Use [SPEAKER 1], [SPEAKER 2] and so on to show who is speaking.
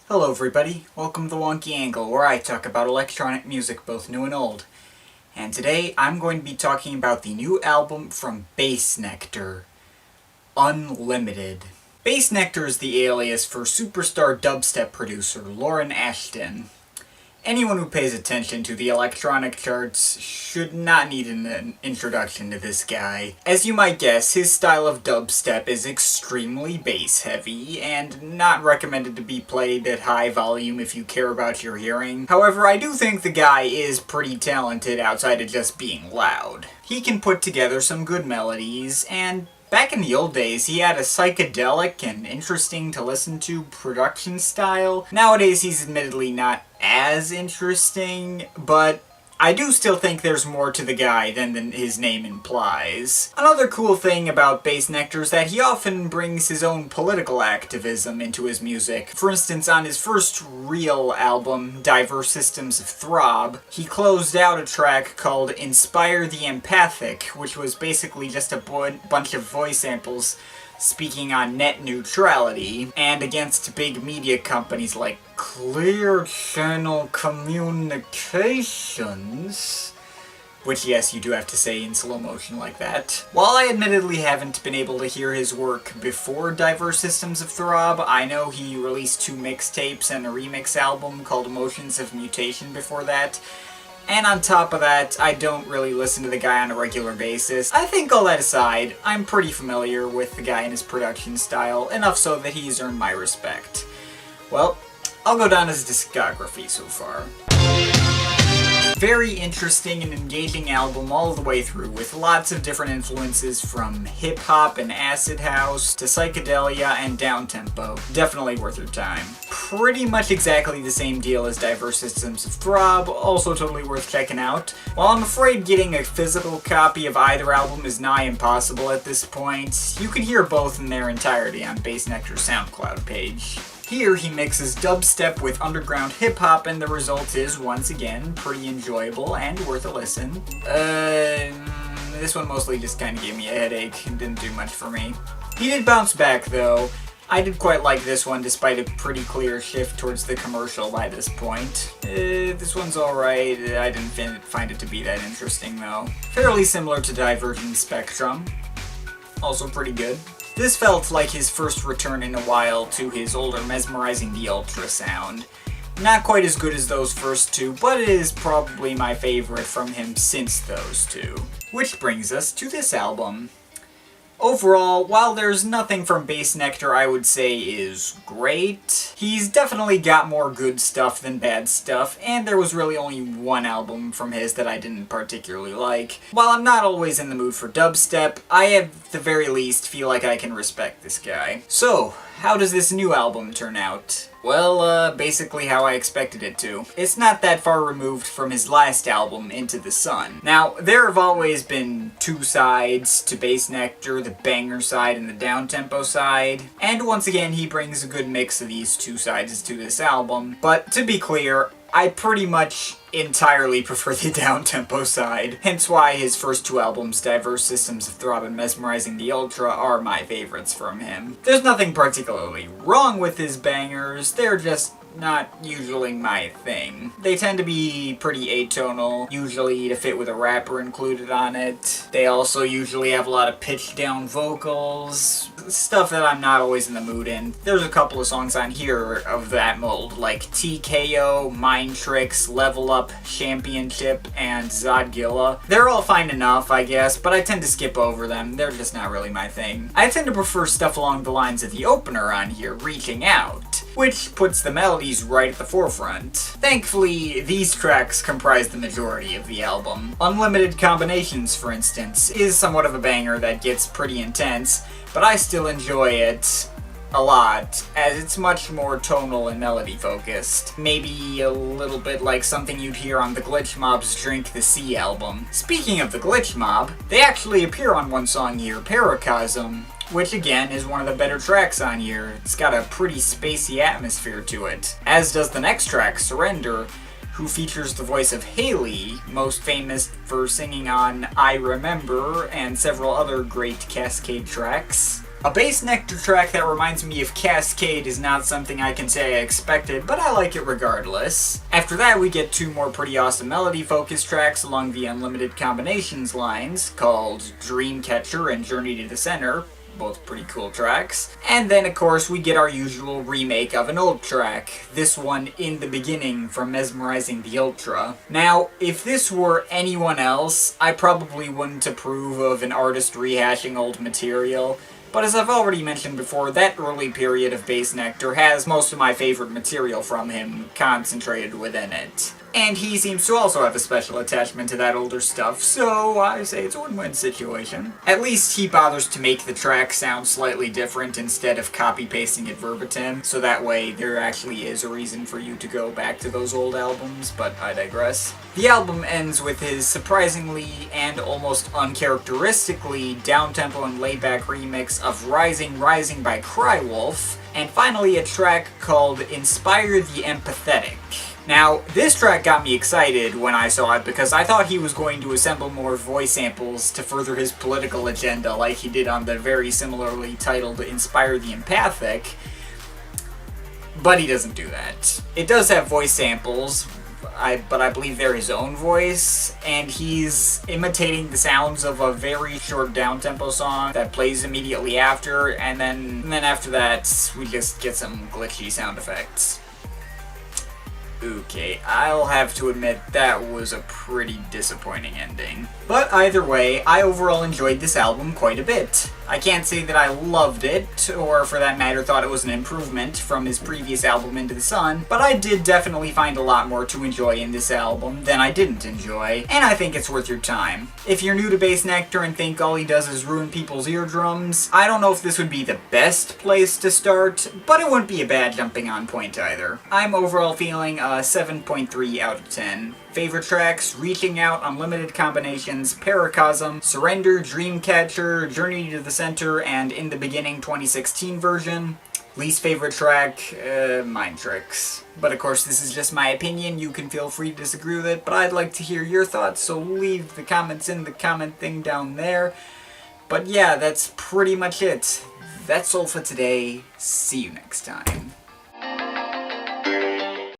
[SPEAKER 1] Hello everybody, welcome to the Wonky Angle, where I talk about electronic music, both new and old. And today I'm going to be talking about the new album from Bassnectar, Unlimited. Bassnectar is the alias for superstar dubstep producer Lauren Ashton. Anyone who pays attention to the electronic charts should not need an introduction to this guy. As you might guess, his style of dubstep is extremely bass-heavy, and not recommended to be played at high volume if you care about your hearing. However, I do think the guy is pretty talented outside of just being loud. He can put together some good melodies, and back in the old days, he had a psychedelic and interesting to listen to production style. Nowadays, he's admittedly not as interesting, but I do still think there's more to the guy than his name implies. Another cool thing about Bassnectar is that he often brings his own political activism into his music. For instance, on his first real album, Diverse Systems of Throb, he closed out a track called Inspire the Empathic, which was basically just a bunch of voice samples speaking on net neutrality, and against big media companies like Clear Channel Communications. Which, yes, you do have to say in slow motion like that. While I admittedly haven't been able to hear his work before Diverse Systems of Throb, I know he released 2 mixtapes and a remix album called Emotions of Mutation before that. And on top of that, I don't really listen to the guy on a regular basis. I think all that aside, I'm pretty familiar with the guy and his production style, enough so that he's earned my respect. Well, I'll go down his discography so far. Very interesting and engaging album all the way through, with lots of different influences from hip-hop and acid house to psychedelia and downtempo. Definitely worth your time. Pretty much exactly the same deal as Diverse Systems of Throb, also totally worth checking out. While I'm afraid getting a physical copy of either album is nigh impossible at this point, you can hear both in their entirety on Bassnectar's SoundCloud page. Here, he mixes dubstep with underground hip-hop, and the result is, once again, pretty enjoyable and worth a listen. This one mostly just kinda gave me a headache and didn't do much for me. He did bounce back, though. I did quite like this one, despite a pretty clear shift towards the commercial by this point. This one's alright. I didn't find it to be that interesting, though. Fairly similar to Divergent Spectrum. Also pretty good. This felt like his first return in a while to his older Mesmerizing the Ultra sound. Not quite as good as those first two, but it is probably my favorite from him since those two. Which brings us to this album. Overall, while there's nothing from Bassnectar I would say is great, he's definitely got more good stuff than bad stuff, and there was really only one album from his that I didn't particularly like. While I'm not always in the mood for dubstep, I at the very least feel like I can respect this guy. So, how does this new album turn out? Well, basically how I expected it to. It's not that far removed from his last album, Into the Sun. Now, there have always been 2 sides to Bassnectar, the banger side and the downtempo side, and once again he brings a good mix of these 2 sides to this album, but to be clear, I pretty much entirely prefer the downtempo side, hence why his first 2 albums, Diverse Systems of Throb and Mesmerizing the Ultra, are my favorites from him. There's nothing particularly wrong with his bangers, they're just not usually my thing. They tend to be pretty atonal, usually to fit with a rapper included on it. They also usually have a lot of pitched down vocals, stuff that I'm not always in the mood in. There's a couple of songs on here of that mold, like TKO, Mind Tricks, Level Up, Championship, and Zodgilla. They're all fine enough, I guess, but I tend to skip over them. They're just not really my thing. I tend to prefer stuff along the lines of the opener on here, Reaching Out, which puts the melodies right at the forefront. Thankfully, these tracks comprise the majority of the album. Unlimited Combinations, for instance, is somewhat of a banger that gets pretty intense, but I still enjoy it a lot, as it's much more tonal and melody focused. Maybe a little bit like something you'd hear on the Glitch Mob's Drink the Sea album. Speaking of the Glitch Mob, they actually appear on one song here, Paracosm, which again is one of the better tracks on here. It's got a pretty spacey atmosphere to it. As does the next track, Surrender, who features the voice of Haley, most famous for singing on I Remember and several other great Cascade tracks. A Bassnectar track that reminds me of Cascade is not something I can say I expected, but I like it regardless. After that, we get two more pretty awesome melody-focused tracks along the Unlimited Combinations lines, called Dreamcatcher and Journey to the Center. Both pretty cool tracks. And then, of course, we get our usual remake of an old track, this one In the Beginning from Mesmerizing the Ultra. Now, if this were anyone else, I probably wouldn't approve of an artist rehashing old material, but as I've already mentioned before, that early period of Bassnectar has most of my favorite material from him concentrated within it. And he seems to also have a special attachment to that older stuff, so I say it's a win-win situation. At least he bothers to make the track sound slightly different instead of copy-pasting it verbatim, so that way there actually is a reason for you to go back to those old albums, but I digress. The album ends with his surprisingly and almost uncharacteristically downtempo and laid-back remix of Rising Rising by Crywolf, and finally a track called Inspire the Empathetic. Now, this track got me excited when I saw it because I thought he was going to assemble more voice samples to further his political agenda like he did on the very similarly titled Inspire the Empathic, but he doesn't do that. It does have voice samples, but I believe they're his own voice, and he's imitating the sounds of a very short downtempo song that plays immediately after, and then after that, we just get some glitchy sound effects. Okay, I'll have to admit that was a pretty disappointing ending. But either way, I overall enjoyed this album quite a bit. I can't say that I loved it, or for that matter thought it was an improvement from his previous album Into the Sun, but I did definitely find a lot more to enjoy in this album than I didn't enjoy, and I think it's worth your time. If you're new to Bassnectar and think all he does is ruin people's eardrums, I don't know if this would be the best place to start, but it wouldn't be a bad jumping on point either. I'm overall feeling a 7.3 out of 10. Favorite tracks: Reaching Out, Unlimited Combinations, Paracosm, Surrender, Dreamcatcher, Journey to the Center, and In the Beginning 2016 version. Least favorite track, Mind Tricks. But of course, this is just my opinion. You can feel free to disagree with it, but I'd like to hear your thoughts, so leave the comments in the comment thing down there. But yeah, that's pretty much it. That's all for today. See you next time.